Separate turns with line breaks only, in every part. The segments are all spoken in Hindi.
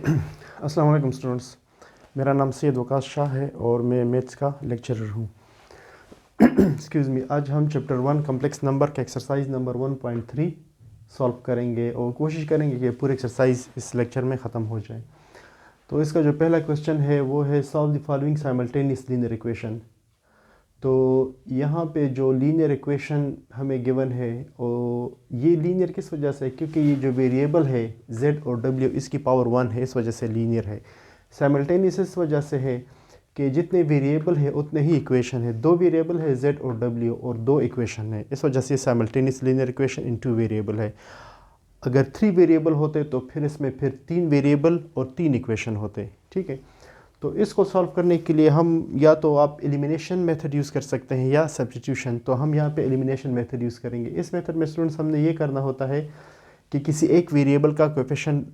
अस्सलाम वालेकुम स्टूडेंट्स। मेरा नाम सैयद वकास शाह है और मैं मैथ्स का लेक्चरर हूँ। Excuse me. आज हम चैप्टर 1 कम्प्लेक्स नंबर का एक्सरसाइज नंबर 1.3 सॉल्व करेंगे और कोशिश करेंगे कि पूरे एक्सरसाइज इस लेक्चर में ख़त्म हो जाए। तो इसका जो पहला क्वेश्चन है वो है solve the following simultaneous linear equation. तो यहाँ पे जो लीनियर इक्वेशन हमें गिवन है और ये लीनियर किस वजह से है, क्योंकि ये जो वेरिएबल है z और w इसकी पावर 1 है, इस वजह से लीनियर है। साइमल्टेनियस इस वजह से है कि जितने वेरिएबल है उतने ही इक्वेशन है। दो वेरिएबल है z और w और दो इक्वेशन है, इस वजह से simultaneous linear equation in two variable है। अगर 3 वेरिएबल होते तो फिर इसमें 3 वेरिएबल और 3 इक्वेशन होते। ठीक है, तो इसको सॉल्व करने के लिए हम या तो आप एलिमिनेशन मेथड यूज़ कर सकते हैं या सब्स्टिट्यूशन। तो हम यहाँ पे एलिमिनेशन मेथड यूज़ करेंगे। इस मेथड में स्टूडेंट्स हमने ये करना होता है कि किसी एक वेरिएबल का कोएफिशिएंट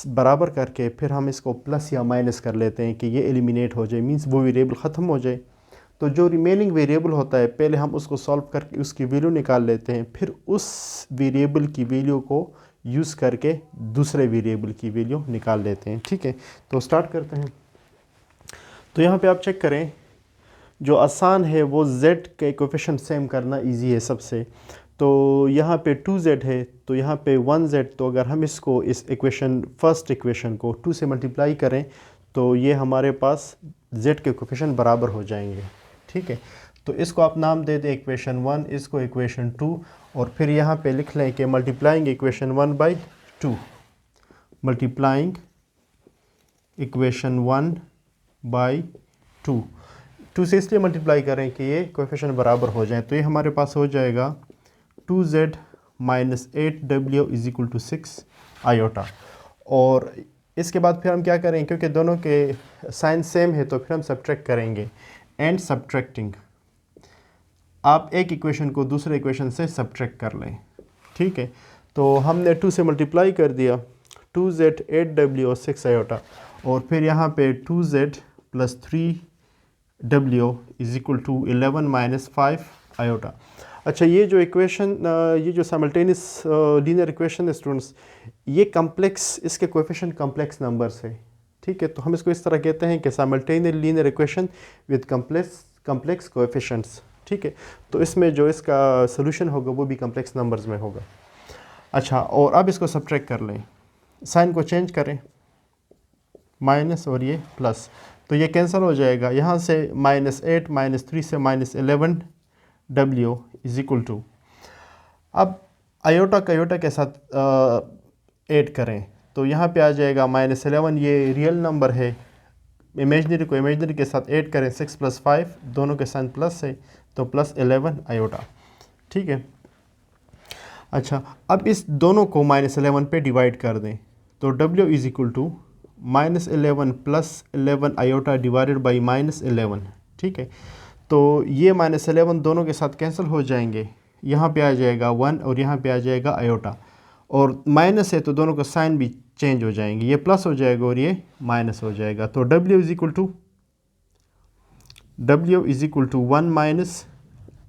बराबर करके फिर हम इसको प्लस या माइनस कर लेते हैं कि ये एलिमिनेट हो जाए, मींस वो वेरिएबल ख़त्म हो जाए। तो जो रिमेनिंग वेरिएबल होता है पहले हम उसको सॉल्व करके उसकी वैल्यू निकाल लेते हैं, फिर उस वेरिएबल की वैल्यू को यूज़ करके दूसरे वेरिएबल की वैल्यू निकाल लेते हैं। ठीक है, तो स्टार्ट करते हैं। तो यहाँ पे आप चेक करें, जो आसान है वो z के कोएफिशिएंट सेम करना इजी है सबसे। तो यहाँ पे 2z है तो यहाँ पे 1z। तो अगर हम इसको इस इक्वेशन फर्स्ट इक्वेशन को 2 से मल्टीप्लाई करें तो ये हमारे पास z के कोएफिशिएंट बराबर हो जाएंगे। ठीक है, तो इसको आप नाम दे दें इक्वेशन 1, इसको इक्वेशन 2, और फिर यहाँ पे लिख लें कि multiplying equation 1 by 2, multiplying equation 1 by 2 से इसलिए मल्टीप्लाई करें कि ये कोएफिशिएंट बराबर हो जाए। तो ये हमारे पास हो जाएगा 2z minus 8w is equal to 6 iota. और इसके बाद फिर हम क्या करें, क्योंकि दोनों के साइन सेम है तो फिर हम सब्ट्रैक्ट करेंगे। एंड सब्ट्रैक्टिंग, आप एक इक्वेशन को दूसरे इक्वेशन से सब्ट्रैक्ट कर लें। ठीक है, तो हमने 2 से मल्टीप्लाई कर दिया, 2z 8w और 6 आयोटा, और फिर यहाँ पे 2z plus 3w is equal to 11 minus 5 iota. अच्छा, ये जो इक्वेशन ये जो साइमल्टेनियस लीनियर इक्वेशन है स्टूडेंट्स, ये कम्प्लेक्स, इसके कोएफिशिएंट कम्प्लेक्स नंबर्स है। ठीक है, तो हम इसको इस तरह कहते हैं कि simultaneous linear equation with complex coefficients. ठीक है, तो इसमें जो इसका सोल्यूशन होगा वो भी कम्प्लेक्स नंबर्स में होगा। अच्छा, और अब इसको सब्ट्रैक्ट कर लें, साइन को चेंज करें, माइनस और ये प्लस, तो ये कैंसिल हो जाएगा। यहाँ से -8 -3 से -11w इज इक्वल टू, अब आयोटा का आयोटा के साथ ऐड करें तो यहाँ पे आ जाएगा -11, ये रियल नंबर है, इमेजनरी को इमेजनरी के साथ ऐड करें, 6 + 5 दोनों के साइन प्लस है तो +11 आयोटा। ठीक है, अच्छा, अब इस दोनों को -11 पे डिवाइड कर दें तो w is equal to -11 + 11 iota divided by -11। ठीक है, तो ये -11 दोनों के साथ कैंसिल हो जाएंगे, यहाँ पे आ जाएगा 1 और यहाँ पे आ जाएगा आयोटा, और माइनस है तो दोनों का साइन भी चेंज हो जाएंगे, ये प्लस हो जाएगा और ये माइनस हो जाएगा। तो w is equal to 1 minus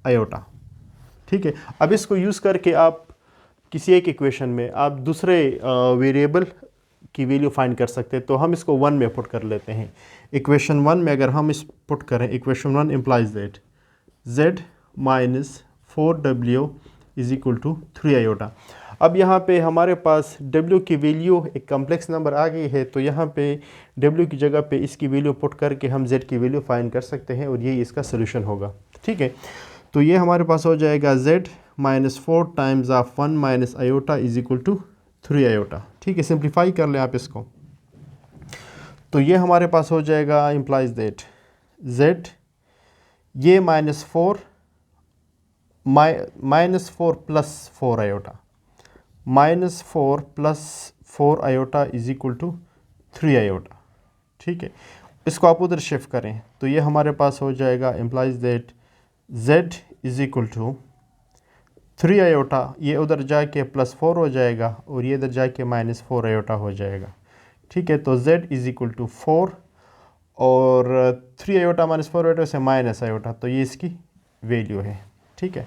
iota. ठीक है, अब इसको यूज़ करके आप किसी एक इक्वेशन में आप दूसरे वेरिएबल की वैल्यू फाइंड कर सकते हैं। तो हम इसको 1 में पुट कर लेते हैं। इक्वेशन 1 में अगर हम इस पुट करें, equation 1 implies that z minus 4w is equal to 3 iota. अब यहाँ पे हमारे पास w की वैल्यू एक कम्प्लेक्स नंबर आ गई है, तो यहाँ पे w की जगह पे इसकी वैल्यू पुट करके हम z की वैल्यू फाइंड कर सकते हैं और ये इसका सोल्यूशन होगा। ठीक है, तो ये हमारे पास हो जाएगा z -4 times of 1 minus iota is equal to 3 iota. ठीक है, सिंप्लीफाई कर लें आप इसको, तो ये हमारे पास हो जाएगा इम्प्लाइज दैट z, ये -4 plus 4 iota, -4 plus 4 iota is equal to 3 iota. ठीक है, इसको आप उधर शिफ्ट करें तो ये हमारे पास हो जाएगा implies that z is equal to 3 iota, ये उधर जाके +4 हो जाएगा और ये इधर जाके -4 आयोटा हो जाएगा। ठीक है, तो z इज इक्वल टू 4 और 3 आयोटा -4 आयोटा से माइनस आयोटा, तो ये इसकी वैल्यू है। ठीक है,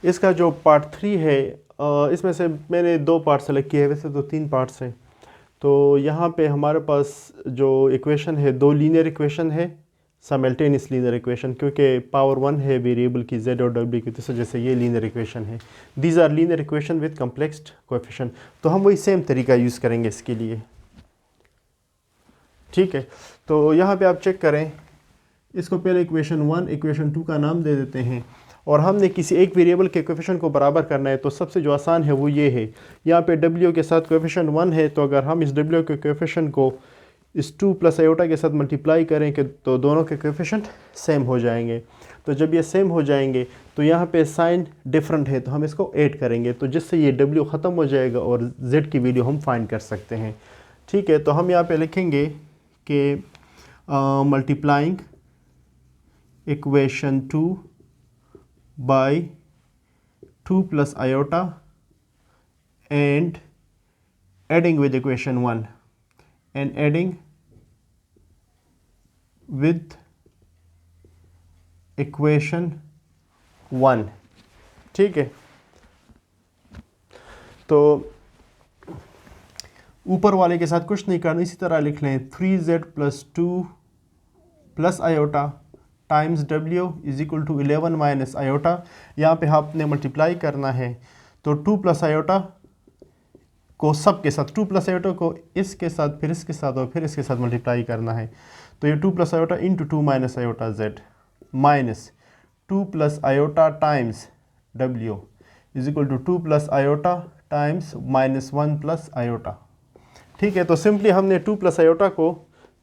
इसका जो पार्ट 3 है, इसमें से मैंने 2 पार्ट सेलेक्ट किए हैं, वैसे तो 3 पार्ट्स हैं। तो यहाँ पे हमारे पास जो इक्वेशन है, 2 लीनियर इक्वेशन है, साइमल्टेनियस लीनियर इक्वेशन, क्योंकि पावर 1 है वेरिएबल की z और w की, तो इस वजह से ये लीनियर इक्वेशन है। These are linear equation with complex coefficient. तो हम वही सेम तरीका यूज़ करेंगे इसके लिए, ठीक है। तो यहाँ पे आप चेक करें, इसको पहले इक्वेशन 1 इक्वेशन 2 का नाम दे देते हैं, और हमने किसी एक वेरिएबल के कोएफिशिएंट को बराबर करना है। तो सबसे जो आसान है वो ये है, यहाँ पे w के साथ कोएफिशिएंट 1 है, तो अगर हम इस w के कोएफिशिएंट को इस 2 प्लस आयोटा के साथ मल्टीप्लाई करें कि तो दोनों के कोएफिशिएंट सेम हो जाएंगे। तो जब ये सेम हो जाएंगे तो यहाँ पे साइन डिफरेंट है, तो हम इसको ऐड करेंगे, तो जिससे ये w ख़त्म हो जाएगा और z की वैल्यू हम फाइंड कर सकते हैं, ठीक है। तो हम यहाँ पे लिखेंगे कि multiplying equation 2 by 2 plus iota and adding with equation 1 and adding with equation 1, ठीक है। तो ऊपर वाले के साथ कुछ नहीं करना, इसी तरह लिख लें 3z plus 2 plus iota times w is equal to 11 minus iota. यहाँ पे आपने मल्टीप्लाई करना है, तो 2 प्लस आयोटा को सब के साथ, 2 प्लस आयोटा को इसके साथ, फिर इसके साथ और फिर इसके साथ मल्टीप्लाई करना है। तो ये 2 plus iota into 2 minus iota z minus 2 plus iota times w is equal to 2 plus iota times minus 1 plus iota, ठीक है। तो सिंपली हमने 2 प्लस आयोटा को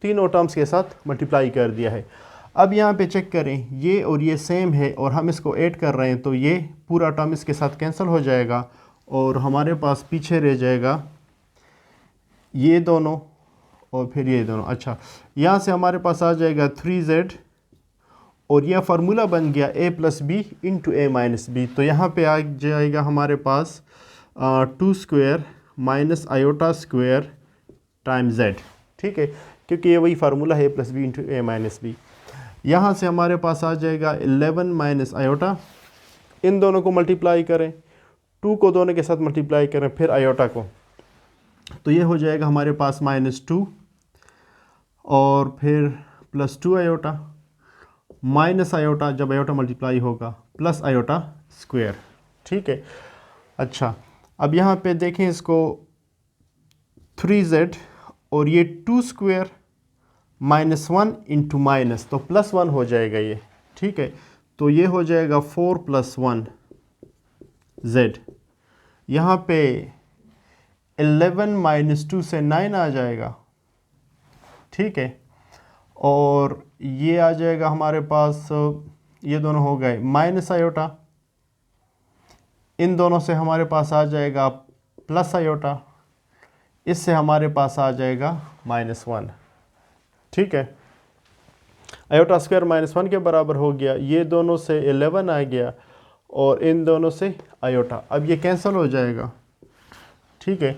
तीनों टर्म्स के साथ मल्टीप्लाई कर दिया है। अब यहाँ पे चेक करें, ये और ये सेम है और हम इसको ऐड कर रहे हैं, तो ये पूरा टर्म इसके साथ कैंसिल हो जाएगा और हमारे पास पीछे रह जाएगा ये दोनों और फिर ये दोनों। अच्छा, यहाँ से हमारे पास आ जाएगा 3z और यह फार्मूला बन गया a plus B into A minus B. तो यहाँ पे आ जाएगा हमारे पास 2 square minus iota square time z, ठीक है, क्योंकि ये वही फार्मूला है a plus B into A minus B. यहाँ से हमारे पास आ जाएगा 11 माइनस आयोटा, इन दोनों को मल्टीप्लाई करें, 2 को दोनों के साथ मल्टीप्लाई करें, फिर आयोटा को, तो ये हो जाएगा हमारे पास -2 और फिर +2 आयोटा माइनस आयोटा, जब आयोटा मल्टीप्लाई होगा प्लस आयोटा स्क्वायर, ठीक है। अच्छा, अब यहाँ पे देखें इसको 3z और ये 2 स्क्वायर -1 इंटू माइनस, तो +1 हो जाएगा ये, ठीक है। तो ये हो जाएगा 4 + 1 z। यहाँ पे 11 - 2 से 9 आ जाएगा, ठीक है। और ये आ जाएगा हमारे पास, ये दोनों हो गए माइनस आयोटा, इन दोनों से हमारे पास आ जाएगा प्लस आयोटा, इससे हमारे पास आ जाएगा -1, ठीक है। आयोटा स्क्वायर -1 के बराबर हो गया, ये दोनों से 11 आ गया और इन दोनों से आयोटा, अब ये कैंसिल हो जाएगा, ठीक है।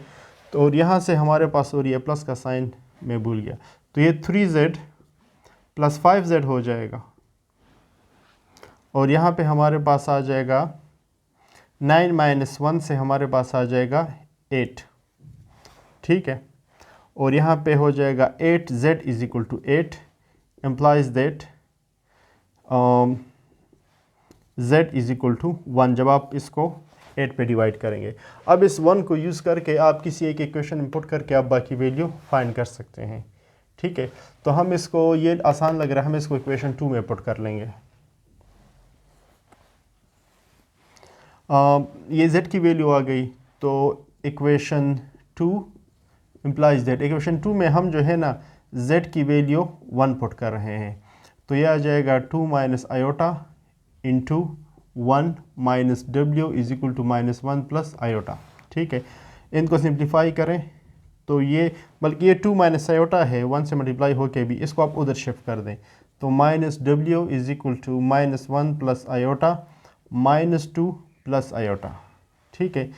तो और यहाँ से हमारे पास, और ये प्लस का साइन मैं भूल गया, तो ये 3z + 5z हो जाएगा और यहाँ पे हमारे पास आ जाएगा 9 - 1 से हमारे पास आ जाएगा 8, ठीक है। और यहाँ पे हो जाएगा 8z = 8 implies that z = 1, जब आप इसको 8 पे डिवाइड करेंगे। अब इस 1 को यूज़ करके आप किसी एक इक्वेशन इनपुट करके आप बाकी वैल्यू फाइंड कर सकते हैं, ठीक है। तो हम इसको, ये आसान लग रहा है, हम इसको इक्वेशन 2 में पुट कर लेंगे। ये z की वैल्यू आ गई, तो इक्वेशन 2 इम्प्लाइज दैट, इक्वेशन 2 में हम जो है ना z की वैल्यू 1 पुट कर रहे हैं, तो यह आ जाएगा 2 minus iota into 1 minus w is equal to -1 plus iota, ठीक है। इनको सिंप्लीफाई करें तो ये, बल्कि ये 2 माइनस आयोटा है, 1 से मल्टीप्लाई होके भी, इसको आप उधर शिफ्ट कर दें, तो -w is equal to -1 plus iota -2 plus iota, ठीक है।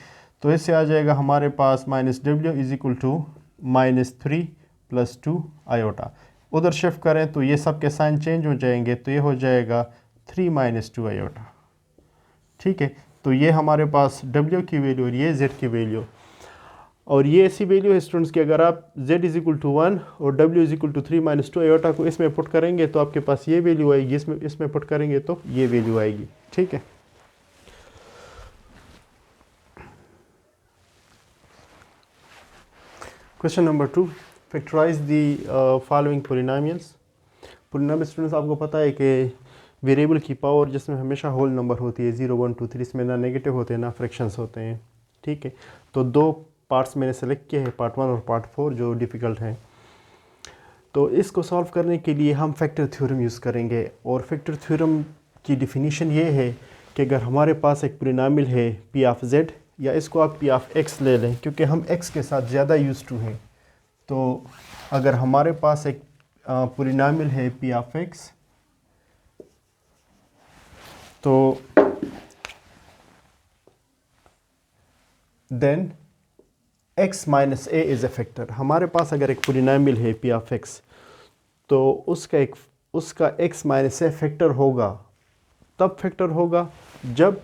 तो इससे आ जाएगा हमारे पास -w is equal to -3 + 2 iota, उधर शिफ्ट करें तो ये सब के साइन चेंज हो जाएंगे, तो ये हो जाएगा 3 - 2 आयोटा, ठीक है। तो ये हमारे पास w की वैल्यू और ये z की वैल्यू, और ये ऐसी वैल्यू है स्टूडेंट्स कि अगर आप z इज इक्वल टू 1 और w is equal to 3 - 2 iota को इसमें पुट करेंगे तो आपके पास ये वैल्यू आएगी, इसमें पुट करेंगे तो ये वैल्यू आएगी। ठीक है, question number 2, factorise the following polynomials. Polynomial students आपको पता है कि वेरिएबल की पावर जिसमें हमेशा होल नंबर होती है 0 1 2 3, इसमें ना नेगेटिव होते हैं ना फ्रैक्शंस होते हैं। ठीक है, तो दो पार्ट्स मैंने सेलेक्ट किए हैं, पार्ट 1 और पार्ट 4, जो डिफ़िकल्ट हैं। तो इसको सॉल्व करने के लिए हम फैक्टर थ्योरम यूज़ करेंगे, और फैक्टर थ्योरम की डिफिनीशन ये है कि अगर हमारे पास एक पोलिनोमियल है पी ऑफ जेड, या इसको आप पी ऑफ एक्स ले लें क्योंकि हम एक्स के साथ ज़्यादा यूज टू हैं, तो अगर हमारे पास एक पोलिनोमियल है पी ऑफ एक्स, तो then x minus A is a factor. हमारे पास अगर एक पोलिनोमियल है पी ऑफ एक्स, तो उसका x माइनस ए फैक्टर होगा, तब फैक्टर होगा जब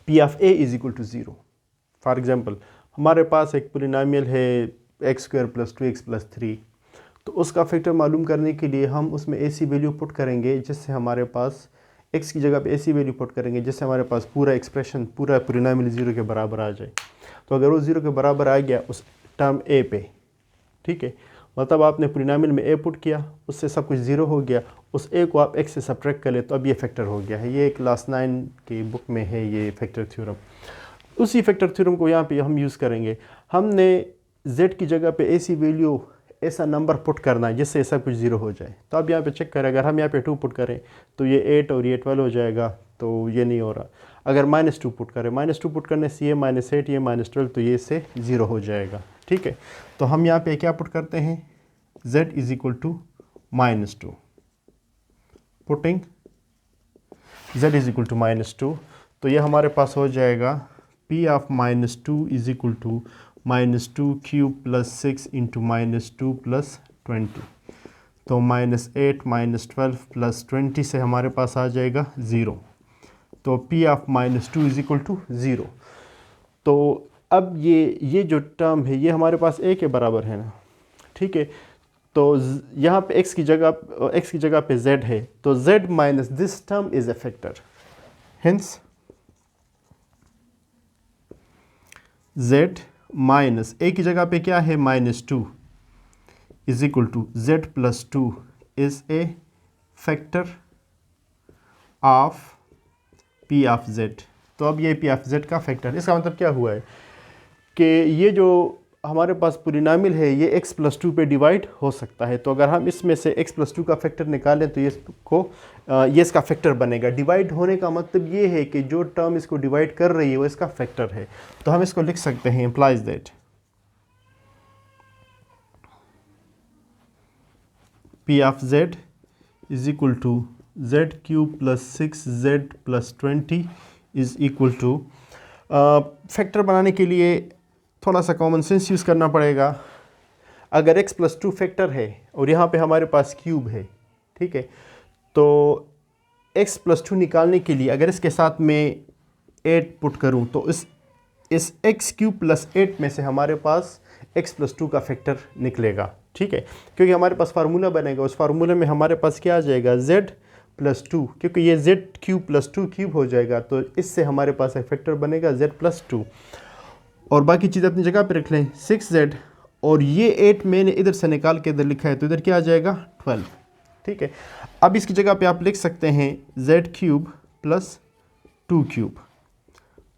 P of A is equal to 0। For example, हमारे पास एक पोलिनोमियल है x² + 2x + 3, तो उसका फैक्टर मालूम करने के लिए हम उसमें ऐसी वैल्यू पुट करेंगे जिससे हमारे पास x की जगह पे ऐसी वैल्यू पुट करेंगे जिससे हमारे पास पूरा एक्सप्रेशन, पूरा पोलिनोमियल 0 के बराबर आ जाए। तो अगर वो 0 के बराबर आ गया उस टर्म a पे, ठीक है, मतलब आपने पोलिनोमियल में a पुट किया, उससे सब कुछ 0 हो गया, उस a को आप x से सब्ट्रैक्ट कर ले तो अब ये फैक्टर हो गया है। ये क्लास 9 की बुक में है ये फैक्टर थ्योरम। उसी फैक्टर थ्योरम को यहाँ पे हम यूज़ करेंगे। हमने z की जगह पे ऐसी वैल्यू, ऐसा नंबर पुट करना है जिससे सब कुछ 0 हो जाए। तो अब यहाँ पे चेक करें, अगर हम यहाँ पे 2 पुट करें तो ये 8 और ये 12 हो जाएगा, तो ये नहीं हो रहा। अगर -2 पुट करें, -2 पुट करने से ये -8, ये -12, तो ये से 0 हो जाएगा। ठीक है, तो हम यहाँ पे क्या पुट करते हैं, z is equal to -2, putting z is equal to -2, तो ये हमारे पास हो जाएगा p of -2 is equal to -2³ + 6 into -2 + 20, तो -8 -12 + 20 से हमारे पास आ जाएगा 0, तो p of -2 is equal to 0। तो अब ये जो टर्म है ये हमारे पास a के बराबर है ना। ठीक है, तो यहाँ पे x की जगह पे z है, तो z minus this term is a factor, hence z minus a की जगह पे क्या है -2 is equal to z + 2 is a factor of p of z। तो अब ये p ऑफ z का फैक्टर, इसका मतलब क्या हुआ है कि ये जो हमारे पास पोलिनोमियल है ये x + 2 पे डिवाइड हो सकता है। तो अगर हम इसमें से x + 2 का फैक्टर निकालें तो ये इसका फैक्टर बनेगा। डिवाइड होने का मतलब ये है कि जो टर्म इसको डिवाइड कर रही है वो इसका फैक्टर है। तो हम इसको लिख सकते हैं, implies that p of z is equal to z³ + 6z + 20 is equal to, factor बनाने के लिए थोड़ा सा कॉमन सेंस यूज़ करना पड़ेगा। अगर x + 2 फैक्टर है और यहाँ पे हमारे पास क्यूब है, ठीक है, तो x + 2 निकालने के लिए अगर इसके साथ में 8 पुट करूँ तो इस x³ + 8 में से हमारे पास x + 2 का फैक्टर निकलेगा। ठीक है, क्योंकि हमारे पास फार्मूला बनेगा, उस फार्मूले में हमारे पास क्या आ जाएगा, z + 2, क्योंकि ये z³ + 2 क्यूब हो जाएगा, तो इससे हमारे पास एक फैक्टर बनेगा z + 2। और बाकी चीज़ अपनी जगह पे रख लें, 6z, और ये 8 मैंने इधर से निकाल के इधर लिखा है, तो इधर क्या आ जाएगा 12। ठीक है, अब इसकी जगह पे आप लिख सकते हैं z³ + 2³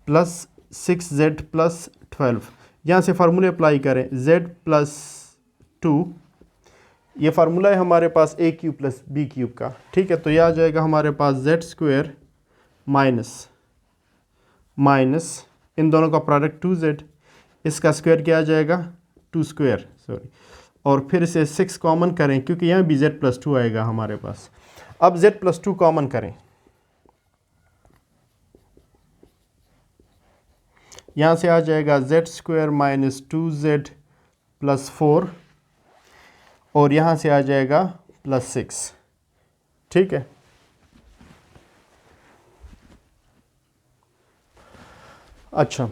+ 6z + 12। यहाँ से फार्मूले अप्लाई करें, z + 2, ये फार्मूला है हमारे पास a³ + b³ का। ठीक है, तो यह आ जाएगा हमारे पास z² माइनस इन दोनों का प्रोडक्ट 2z, इसका स्क्वायर क्या आ जाएगा 2², सॉरी, और फिर इसे 6 कॉमन करें क्योंकि यहाँ भी z + 2 आएगा हमारे पास। अब z + 2 कॉमन करें, यहाँ से आ जाएगा z² - 2z + 4, और यहाँ से आ जाएगा +6। ठीक है, अच्छा,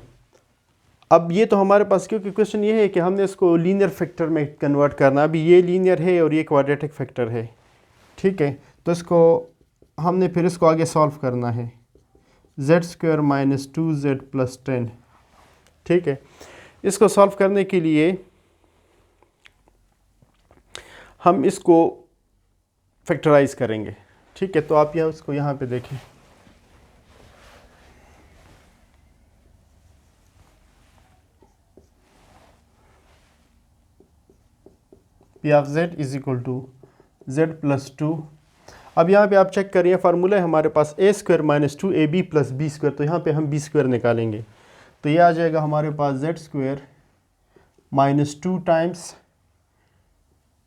अब ये तो हमारे पास, क्योंकि क्वेश्चन ये है कि हमने इसको लीनियर फैक्टर में कन्वर्ट करना। अभी ये लीनियर है और ये क्वाड्रेटिक फैक्टर है, ठीक है। तो इसको हमने फिर इसको आगे सॉल्व करना है, z² - 2z + 10, ठीक है। इसको सॉल्व करने के लिए हम इसको फैक्टराइज करेंगे, ठीक है। तो आप यहाँ इसको यहाँ पे देखें, P of z = z + 2। अब यहाँ पे आप चेक करिए, फार्मूला है हमारे पास a² - 2ab + b²। तो यहाँ पे हम b² निकालेंगे, तो ये आ जाएगा हमारे पास z² - 2 टाइम्स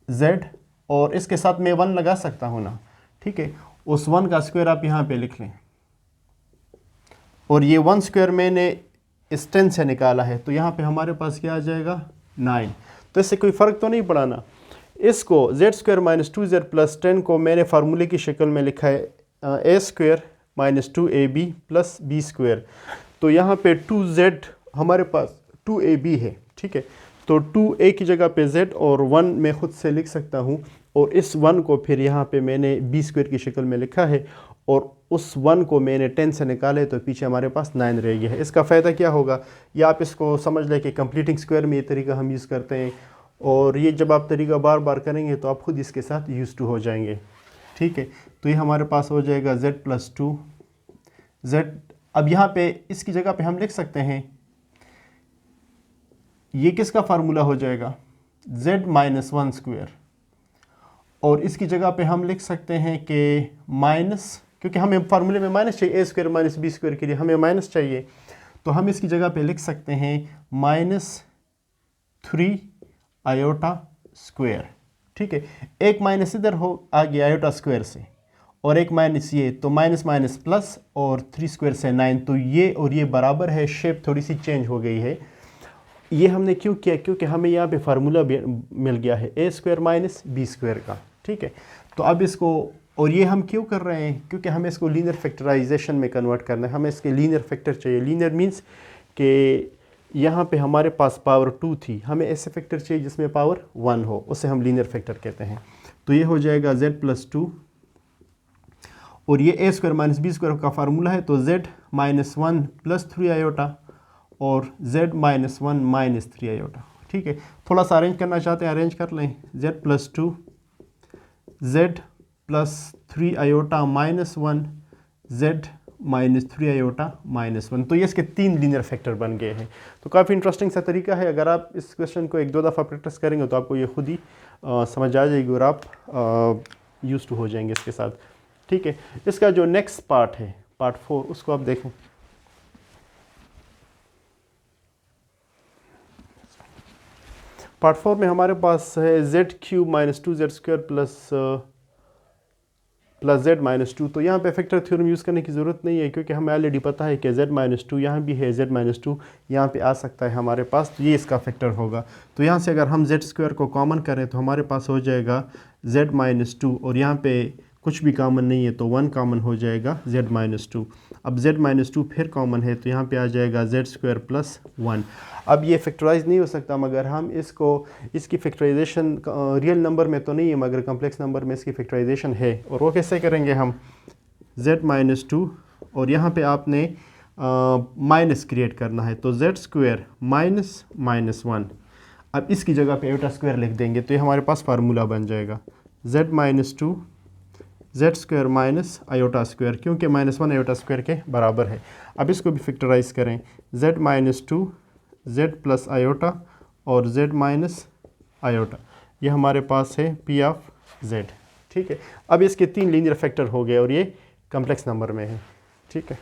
z, और इसके साथ मैं 1 लगा सकता हूँ ना, ठीक है। उस 1 का स्क्वायर आप यहाँ पे लिख लें, और ये 1² मैंने इस 10 से निकाला है, तो यहाँ पे हमारे पास क्या आ जाएगा 9। तो इससे कोई फ़र्क तो नहीं पड़ा ना। इसको z² - 2z + 10 को मैंने फार्मूले की शक्ल में लिखा है a² - 2ab + b²। तो यहाँ पे 2z हमारे पास 2ab है, ठीक है। तो 2a की जगह पे z और 1 मैं ख़ुद से लिख सकता हूँ, और इस 1 को फिर यहाँ पे मैंने b² की शक्ल में लिखा है, और उस 1 को मैंने 10 से निकाले, तो पीछे हमारे पास 9 रह गया है। इसका फ़ायदा क्या होगा, या आप इसको समझ लें कि कंप्लीटिंग स्क्वायर में ये तरीका हम यूज़ करते हैं, और ये जब आप तरीका बार बार करेंगे तो आप खुद इसके साथ यूज़ टू हो जाएंगे, ठीक है। तो ये हमारे पास हो जाएगा z + 2 z। अब यहाँ पे इसकी जगह पे हम लिख सकते हैं, ये किसका फार्मूला हो जाएगा, z - 1², और इसकी जगह पे हम लिख सकते हैं कि माइनस, क्योंकि हमें फार्मूले में माइनस चाहिए, a² - b² के लिए हमें माइनस चाहिए, तो हम इसकी जगह पे लिख सकते हैं -3 i², ठीक है। एक माइनस इधर हो आ गया i² से, और एक माइनस ये, तो माइनस माइनस प्लस, और 3² से 9, तो ये और ये बराबर है। शेप थोड़ी सी चेंज हो गई है। ये हमने क्यों किया, क्योंकि हमें यहाँ पे फार्मूला मिल गया है a² - b² का, ठीक है। तो अब इसको, और ये हम क्यों कर रहे हैं, क्योंकि हमें इसको लीनियर फैक्टराइजेशन में कन्वर्ट करना है। हमें इसके लीनियर फैक्टर चाहिए। लीनियर मीन्स कि यहाँ पे हमारे पास पावर 2 थी, हमें ऐसे फैक्टर चाहिए जिसमें पावर 1 हो, उसे हम लीनियर फैक्टर कहते हैं। तो ये हो जाएगा z + 2, और ये a² - b² का फार्मूला है, तो z - 1 + 3 i, और z - 1 - 3 i, ठीक है। थोड़ा सा अरेंज करना चाहते हैं, अरेंज कर लें, z + 2 z + 3 i - 1 z - 3 i - 1। तो ये इसके 3 लीनियर फैक्टर बन गए हैं। तो काफ़ी इंटरेस्टिंग सा तरीका है। अगर आप इस क्वेश्चन को 1-2 दफ़ा प्रैक्टिस करेंगे तो आपको ये खुद ही समझ आ जाएगी, और आप यूज़ टू हो जाएंगे इसके साथ, ठीक है। इसका जो नेक्स्ट पार्ट है, पार्ट 4, उसको आप देखें। पार्ट 4 में हमारे पास है z³ - 2z² + z - 2। तो यहाँ पे फैक्टर थ्योरम यूज़ करने की ज़रूरत नहीं है, क्योंकि हमें ऑलरेडी पता है कि z - 2 यहाँ भी है, z - 2 यहाँ पे आ सकता है हमारे पास, तो ये इसका फैक्टर होगा। तो यहाँ से अगर हम z² को कॉमन करें तो हमारे पास हो जाएगा z - 2, और यहाँ पे कुछ भी कॉमन नहीं है, तो 1 कॉमन हो जाएगा z - 2। अब z - 2 फिर कॉमन है, तो यहाँ पे आ जाएगा z² + 1। अब ये फैक्टराइज नहीं हो सकता, मगर हम इसको, इसकी फैक्टराइजेशन रियल नंबर में तो नहीं है, मगर कम्प्लेक्स नंबर में इसकी फैक्टराइजेशन है। और वो कैसे करेंगे हम, z - 2, और यहाँ पे आपने माइनस क्रिएट करना है, तो z² - -1। अब इसकी जगह पे i² लिख देंगे, तो ये हमारे पास फार्मूला बन जाएगा z - 2 z² - i², क्योंकि -1 i² के बराबर है। अब इसको भी फैक्टराइज करें, z - 2 z + i और z - i, ये हमारे पास है P of z, ठीक है। अब इसके 3 लीनियर फैक्टर हो गए, और ये कम्प्लेक्स नंबर में है, ठीक है।